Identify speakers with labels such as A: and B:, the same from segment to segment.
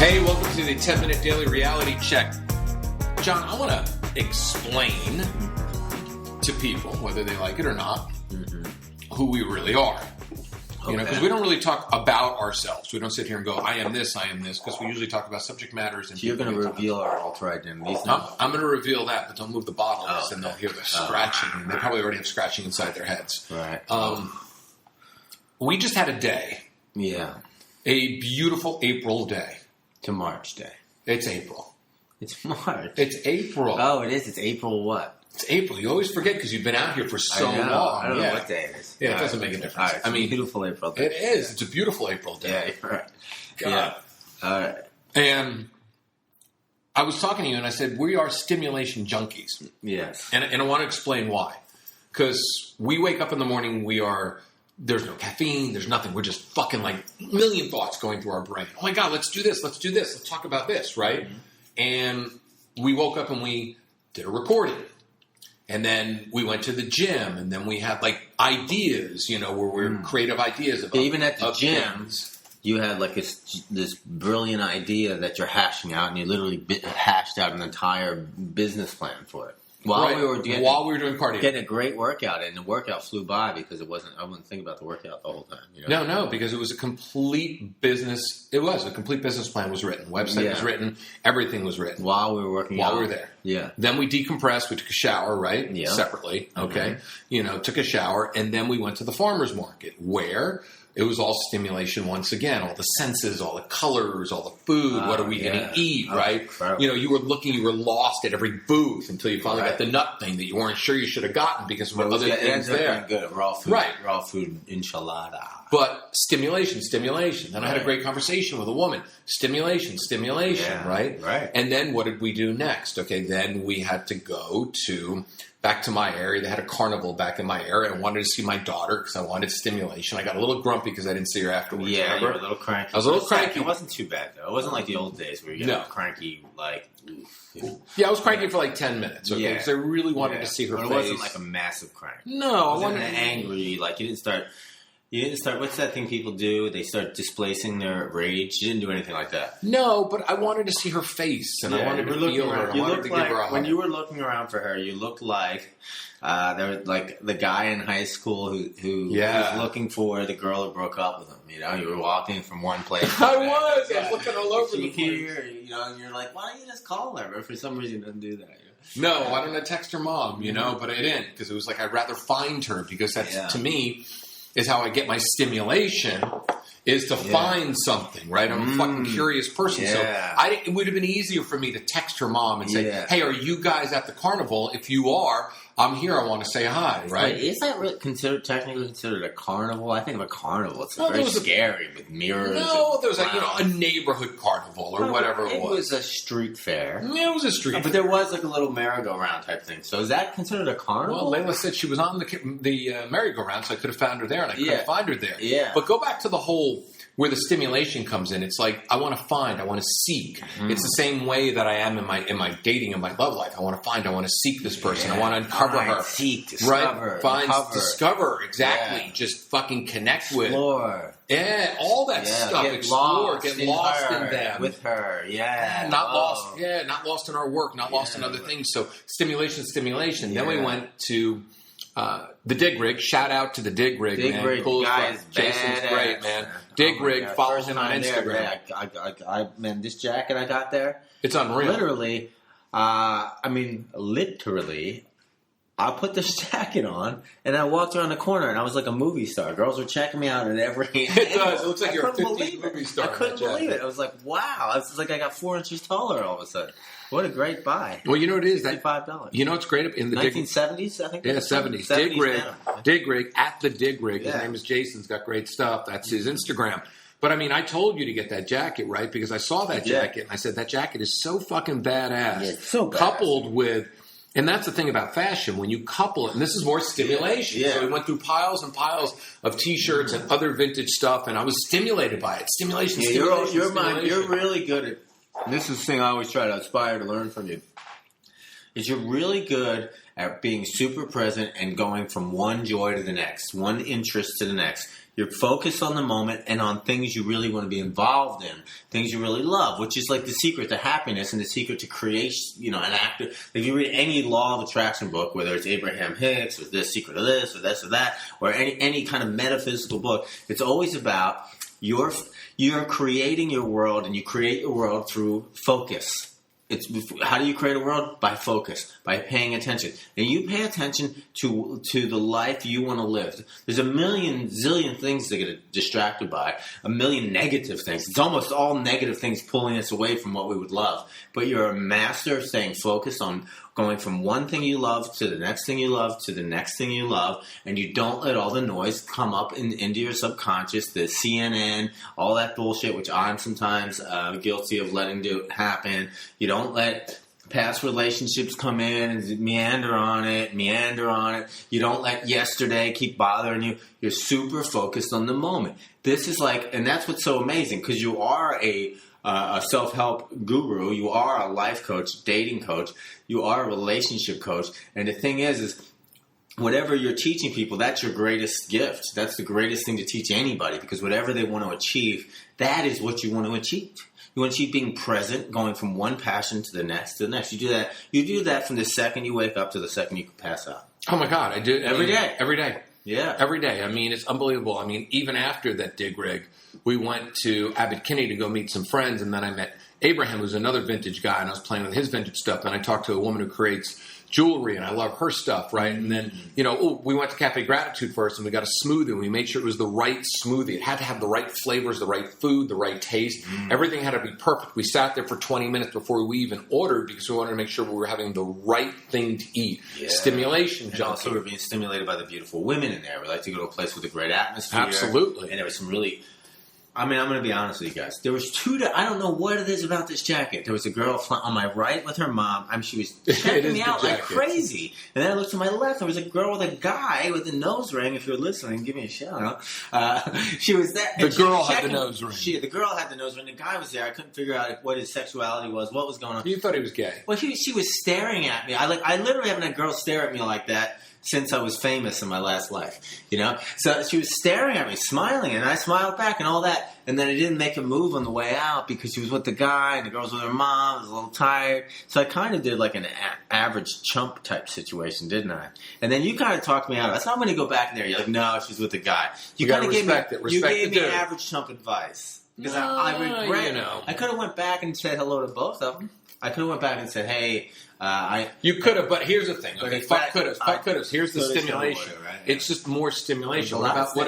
A: Hey, welcome to the 10-minute daily reality check. John, I want to explain to people, whether they like it or not, who we really are. You know, because we don't really talk about ourselves. We don't sit here and go, I am this, because we usually talk about subject matters. And
B: so you're going to reveal our alter identities now?
A: I'm going to reveal that, but don't move the bottle, because then they'll hear the scratching. And they probably already have scratching inside their heads.
B: Right.
A: We just had a day.
B: Yeah.
A: A beautiful April day.
B: It's a March day.
A: It's April.
B: It's March.
A: It's April.
B: Oh, it is. It's April what?
A: It's April. You always forget because you've been out here for so long.
B: I don't know what day it is.
A: Yeah, it doesn't make a difference.
B: Right, I mean, beautiful April day.
A: It is. It's a beautiful April day.
B: Yeah, you're right.
A: God.
B: Yeah. All right.
A: And I was talking to you, and I said, we are stimulation junkies.
B: Yes.
A: And I want to explain why. Because we wake up in the morning, there's no caffeine, there's nothing. We're just fucking like a million thoughts going through our brain. Oh my God, let's do this, let's talk about this, right? Mm-hmm. And we woke up and we did a recording. And then we went to the gym, and then we had like ideas, where we're creative ideas about.
B: Even at the gym,
A: things.
B: You had like this brilliant idea that you're hashing out, and you literally hashed out an entire business plan for it. While we were doing cardio, getting a great workout, and the workout flew by because I wasn't thinking about the workout the whole time.
A: No, because it was a complete business. It was a complete business plan was written, website was written, everything was written
B: while we were working.
A: While we were there,
B: yeah.
A: Then we decompressed. We took a shower, right?
B: Yeah.
A: Separately, okay. Mm-hmm. Took a shower, and then we went to the farmers market where. It was all stimulation once again, all the senses, all the colors, all the food. What are we going to eat, right? You were lost at every booth until you finally got the nut thing that you weren't sure you should have gotten because of other things there.
B: Good. Raw food, raw food enchilada.
A: But stimulation. Then I had a great conversation with a woman. Stimulation, right?
B: Right.
A: And then what did we do next? Okay, then we had to go back to my area. They had a carnival back in my area. I wanted to see my daughter because I wanted stimulation. I got a little grumpy because I didn't see her afterwards.
B: Yeah, you were a little cranky.
A: I was a little cranky.
B: It wasn't too bad, though. It wasn't like the old days where you got cranky, like...
A: Yeah, I was cranky for like 10 minutes, okay? Because I really wanted to see her face.
B: It wasn't like a massive crank.
A: No,
B: I wasn't angry. Like, you didn't start... What's that thing people do? They start displacing their rage. You didn't do anything like that.
A: No, but I wanted to see her face, and I wanted to feel her. I wanted to give her a hug.
B: When you were looking around for her, you looked like there was like the guy in high school who was looking for the girl who broke up with him. You were walking from one place.
A: I was looking all over the place.
B: And you're like, why don't you just call her? But for some reason, you didn't do that.
A: No, why don't I text her mom? But I didn't because it was like I'd rather find her because that's to me. Is how I get my stimulation is to find something, right? I'm a fucking curious person.
B: Yeah.
A: So it would have been easier for me to text her mom and say, hey, are you guys at the carnival? If you are, I'm here. I want to say hi, right?
B: Wait, is that really technically considered a carnival? I think of a carnival. It's very scary with mirrors.
A: No, there was a neighborhood carnival or whatever it was.
B: It was a street fair.
A: Yeah, it was a street fair.
B: But there was like a little merry-go-round type thing. So is that considered a carnival?
A: Well, Layla said she was on the merry-go-round, so I could have found her there, and I couldn't find her there.
B: Yeah.
A: But go back to the whole... where the stimulation comes in. It's like I want to find, I want to seek. It's the same way that I am in my dating and my love life. I want to find, I want to seek this person. I want to uncover her.
B: Seek, discover,
A: discover, exactly. Yeah. Just fucking connect
B: Explore.
A: Yeah, all that stuff. Explore, get lost in them.
B: With her,
A: not lost. Yeah, not lost in our work, not lost in other things. So stimulation.
B: Yeah.
A: Then we went to the Dig Rig. Shout out to the Dig Rig, man.
B: Rig,
A: cool
B: guys,
A: Jason's great, man. Dig Rig, follow him on Instagram.
B: Man, this jacket I got there,
A: it's unreal.
B: Literally, I put this jacket on, and I walked around the corner, and I was like a movie star. Girls were checking me out at every
A: angle. It does. It looks like you're a 50s movie star.
B: I couldn't believe it. I was like, wow. It's like I got 4 inches taller all of a sudden. What a great buy.
A: Well, you know what it is?
B: $55.
A: You know what's great? In the
B: 1970s, I think?
A: Yeah, 70s. Dig Rig, at the Dig Rig. His name is Jason's got great stuff. That's his Instagram. But, I told you to get that jacket, right? Because I saw that jacket, and I said, that jacket is so fucking badass.
B: Yeah, it's so badass.
A: Coupled with... And that's the thing about fashion. When you couple it, and this is more stimulation.
B: Yeah.
A: So we went through piles and piles of T-shirts and other vintage stuff, and I was stimulated by it. Stimulation.
B: You're really good at... This is the thing I always try to aspire to learn from you. Is you're really good at being super present and going from one joy to the next, one interest to the next. You're focused on the moment and on things you really want to be involved in, things you really love, which is like the secret to happiness and the secret to create, an active. If you read any law of attraction book, whether it's Abraham Hicks or The Secret of This or this or that, or any kind of metaphysical book, it's always about you're creating your world, and you create your world through focus. How do you create a world? By focus, by paying attention. And you pay attention to the life you want to live. There's a zillion things to get distracted by, a million negative things. It's almost all negative things pulling us away from what we would love. But you're a master of staying focused on going from one thing you love to the next thing you love to the next thing you love, and you don't let all the noise come up into your subconscious, the CNN, all that bullshit, which I'm sometimes guilty of letting happen. You don't let past relationships come in and meander on it. You don't let yesterday keep bothering you. You're super focused on the moment. This is and that's what's so amazing, because you are a self-help guru, you are a life coach, dating coach, you are a relationship coach, and the thing is whatever you're teaching people, that's your greatest gift. That's the greatest thing to teach anybody, because whatever they want to achieve, that is what you want to achieve. You want to achieve being present, going from one passion to the next. You do that from the second you wake up to the second you pass out.
A: Oh my God, I do it every day.
B: Yeah.
A: Every day. I mean, it's unbelievable. I mean, even after that dig rig, we went to Abbot Kinney to go meet some friends, and then I met Abraham, who's another vintage guy, and I was playing with his vintage stuff, and I talked to a woman who creates jewelry, and I love her stuff, right? And then, we went to Cafe Gratitude first, and we got a smoothie, and we made sure it was the right smoothie. It had to have the right flavors, the right food, the right taste. Everything had to be perfect. We sat there for 20 minutes before we even ordered, because we wanted to make sure we were having the right thing to eat. Yeah. Stimulation Junkie.
B: Also, we're being stimulated by the beautiful women in there. We like to go to a place with a great atmosphere.
A: Absolutely.
B: And there was some really... I'm going to be honest with you guys. There was I don't know what it is about this jacket. There was a girl on my right with her mom. She was checking me out like crazy. And then I looked to my left. There was a girl with a guy with a nose ring. If you're listening, give me a shout out. She was there.
A: The girl had the nose ring.
B: The girl had the nose ring. The guy was there. I couldn't figure out what his sexuality was, what was going on.
A: You thought he was gay.
B: Well, she was staring at me. I literally haven't had a girl stare at me like that since I was famous in my last life, So she was staring at me, smiling, and I smiled back and all that. And then I didn't make a move on the way out because she was with the guy and the girl was with her mom. I was a little tired. So I kind of did like an average chump type situation, didn't I? And then you kind of talked me out. I said, I'm going to go back in there. You're like, no, she's with the guy.
A: You got to respect it.
B: You gave me average chump advice. Because I regret it. I could have went back and said hello to both of them. I could have went back and said, hey...
A: you could have, but here's the thing. Okay, fuck could have. Here's the stimulation. Right? Yeah. It's just more stimulation. What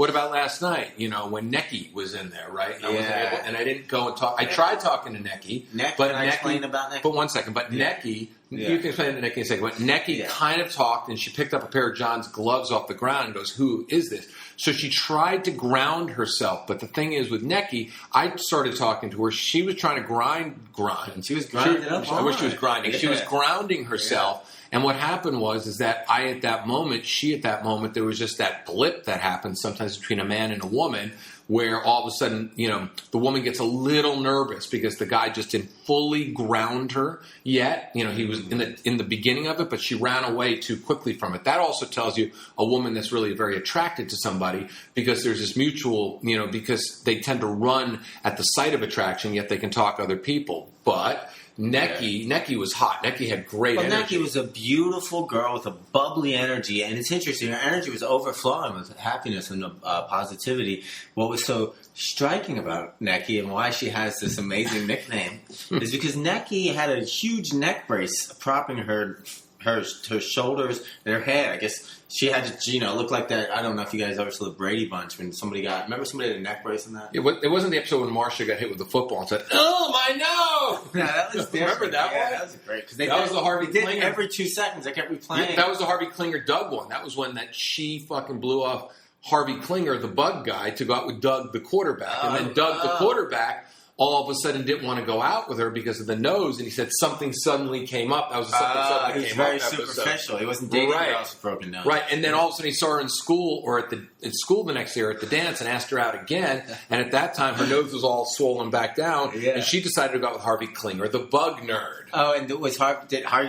A: about last night? When Necky was in there, right? And I didn't go and talk. I tried talking to Necky, but
B: can I explain about Necky?
A: But 1 second. But Necky, you can explain to Necky in a second. But Necky kind of talked, and she picked up a pair of John's gloves off the ground and goes, "Who is this?" So she tried to ground herself, but the thing is with Necky, I started talking to her. She was trying to grind.
B: She was grinding up.
A: I wish she was grinding. She was grounding herself. Yeah. And what happened was that she at that moment, there was just that blip that happens sometimes between a man and a woman, where all of a sudden, the woman gets a little nervous because the guy just didn't fully ground her yet. He was in the beginning of it, but she ran away too quickly from it. That also tells you a woman that's really very attracted to somebody, because there's this mutual, because they tend to run at the sight of attraction, yet they can talk to other people. But Necky was hot. Necky had great energy.
B: Necky was a beautiful girl with a bubbly energy, and it's interesting. Her energy was overflowing with happiness and positivity. What was so striking about Necky and why she has this amazing nickname is because Necky had a huge neck brace propping her shoulders and her head. I guess she had to, look like that. I don't know if you guys ever saw the Brady Bunch when remember somebody had a neck brace in that?
A: It wasn't the episode when Marcia got hit with the football and said, "Oh, my nose!"
B: No, that was
A: remember that one?
B: That was great.
A: That was the Harvey Klinger.
B: Every 2 seconds, I kept replaying.
A: Yeah, that was the Harvey Klinger Doug one. That was when that she fucking blew off Harvey Klinger, the bug guy, to go out with Doug, the quarterback. And then Doug, the quarterback, all of a sudden didn't want to go out with her because of the nose, and he said something suddenly came up. That was the something suddenly came up.
B: He was very superficial. He wasn't dating girls with broken nose.
A: Right, and then all of a sudden he saw her in school or at school the next year at the dance and asked her out again, and at that time her nose was all swollen back down, and she decided to go out with Harvey Klinger, the bug nerd.
B: Oh, and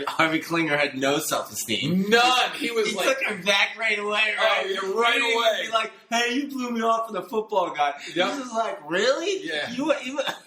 B: Harvey Klinger had no self-esteem.
A: None. He took
B: her back right away, right?
A: Oh, yeah, right away.
B: He'd be like, hey, you blew me off with the football guy.
A: Yep.
B: He's just like, really?
A: Yeah.
B: You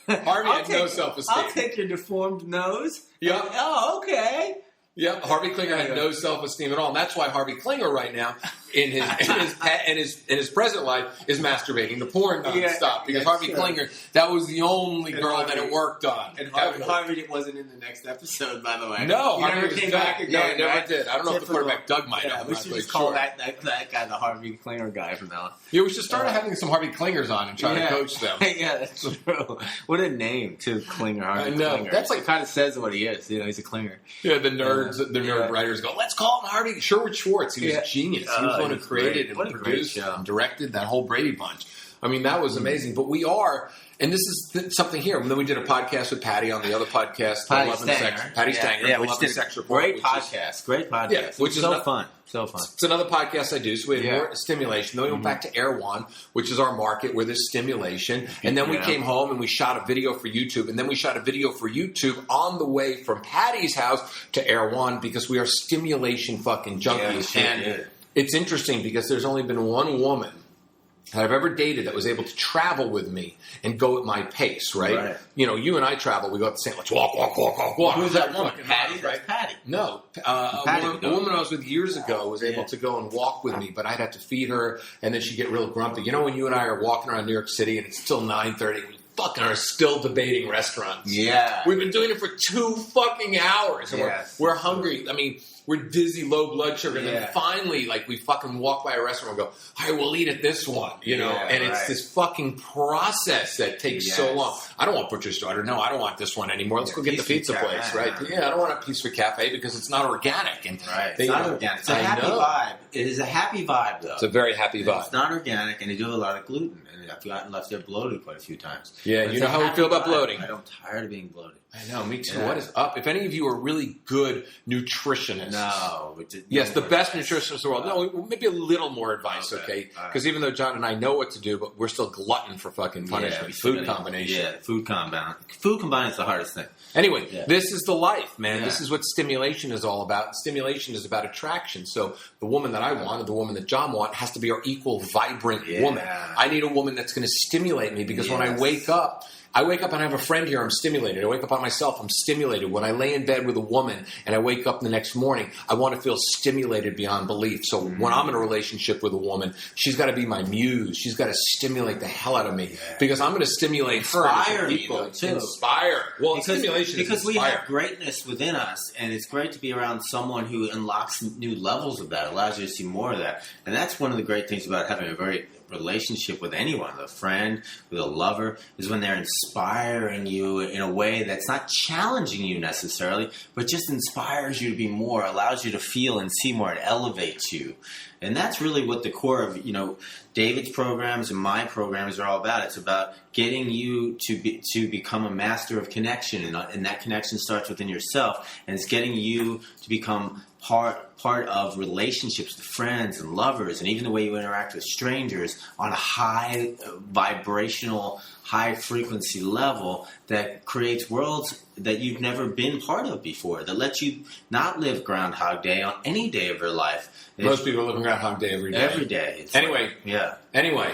A: Harvey had no self-esteem.
B: I'll take your deformed nose.
A: Yep.
B: Oh, okay.
A: Yep, Harvey Klinger had no self-esteem at all, and that's why Harvey Klinger right now, in his present life, is masturbating to porn nonstop. Because Harvey Klinger, that was the only girl that it worked on.
B: And Harvey wasn't in the next episode, by the way.
A: No,
B: he
A: Harvey
B: never came back again.
A: No, he never did. I don't know if the quarterback Doug might have.
B: We should just call that guy the Harvey Klinger guy from now on.
A: Yeah, we should start having some Harvey Klingers on and try to coach them.
B: Yeah, that's true. What a name, too, Klinger. Harvey
A: I know.
B: Klinger.
A: That's like
B: kind of says what he is. You know, he's a Klinger.
A: Yeah, the nerd writers go, let's call him Harvey. Sherwood Schwartz. He was a genius. He was the one who created and produced and directed that whole Brady Bunch. I mean, that was amazing. But we are, and this is something here. And then we did a podcast with Patty on the other podcast,
B: Patty Stanger,
A: which did
B: a great podcast.
A: Yeah, which is
B: so fun. So fun.
A: It's another podcast I do. So we had more stimulation. Then we went back to Air One, which is our market where there's stimulation. And then we came home and we shot a video for YouTube. And then we shot a video for YouTube on the way from Patty's house to Air One because we are stimulation fucking junkies. And it's interesting because there's only been one woman that I've ever dated that was able to travel with me and go at my pace, right? You know, you and I travel. We go at the same, let's walk.
B: Who's that woman? Patty?
A: Right?
B: Patty.
A: No. A woman I was with years ago was able to go and walk with me, but I'd have to feed her, and then she'd get real grumpy. You know when you and I are walking around New York City and it's still 9:30, we fucking are still debating restaurants.
B: Yeah.
A: We've been doing it for 2 fucking hours, and we're hungry. I mean, we're dizzy, low blood sugar, and then finally, like, we fucking walk by a restaurant and go, all right, we'll eat at this one, you know? And it's this fucking process that takes so long. I don't want Butcher's Daughter. No, I don't want this one anymore. Let's go get the pizza place, right? Yeah, I don't want a Pizza Cafe because it's not organic. And
B: it's not organic. It's a happy vibe. It is a happy vibe, though.
A: It's a very happy vibe.
B: It's not organic, and they do a lot of gluten. And I've gotten left there bloated quite a few times.
A: Yeah, you know how we feel about bloating.
B: I'm tired of being bloated.
A: I know, me too. What is up? If any of you are really good nutritionists.
B: No.
A: Yes, the best nutritionists in the world. No, maybe a little more advice, okay? Because even though John and I know what to do, but we're still glutton for fucking punishment. Food combination.
B: Yeah, food combine. Food combine is the hardest thing.
A: Anyway, this is the life, man. This is what stimulation is all about. Stimulation is about attraction. So the woman that I want, or the woman that John wants, has to be our equal, vibrant woman. I need a woman that's going to stimulate me because when I wake up and I have a friend here, I'm stimulated. I wake up by myself, I'm stimulated. When I lay in bed with a woman and I wake up the next morning, I want to feel stimulated beyond belief. So when I'm in a relationship with a woman, she's got to be my muse. She's got to stimulate the hell out of me because I'm going to stimulate her. Inspire. Well, stimulation is
B: because we have greatness within us, and it's great to be around someone who unlocks new levels of that, allows you to see more of that. And that's one of the great things about having a very relationship with anyone, with a friend, with a lover, is when they're inspiring you in a way that's not challenging you necessarily, but just inspires you to be more, allows you to feel and see more, and elevates you. And that's really what the core of, David's programs and my programs are all about. It's about getting you to become a master of connection, and that connection starts within yourself, and it's getting you to become part of relationships with friends and lovers, and even the way you interact with strangers on a high vibrational, high frequency level that creates worlds that you've never been part of before, that lets you not live Groundhog Day on any day of your life.
A: Most people live Groundhog Day every day.
B: Every day.
A: Anyway,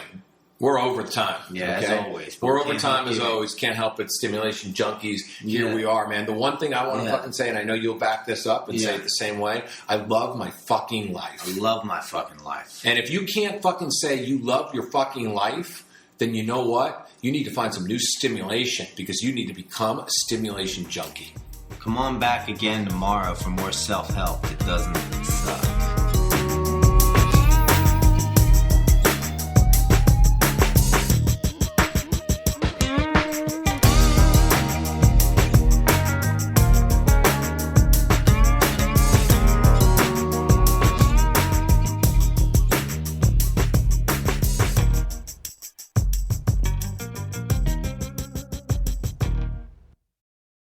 A: we're over time.
B: Yeah, as always.
A: We're over time as always. Can't help it. Stimulation junkies. Here we are, man. The one thing I want to fucking say, and I know you'll back this up and say it the same way, I love my fucking life.
B: I love my fucking life.
A: And if you can't fucking say you love your fucking life, then you know what? You need to find some new stimulation because you need to become a stimulation junkie.
B: Come on back again tomorrow for more self-help that doesn't suck.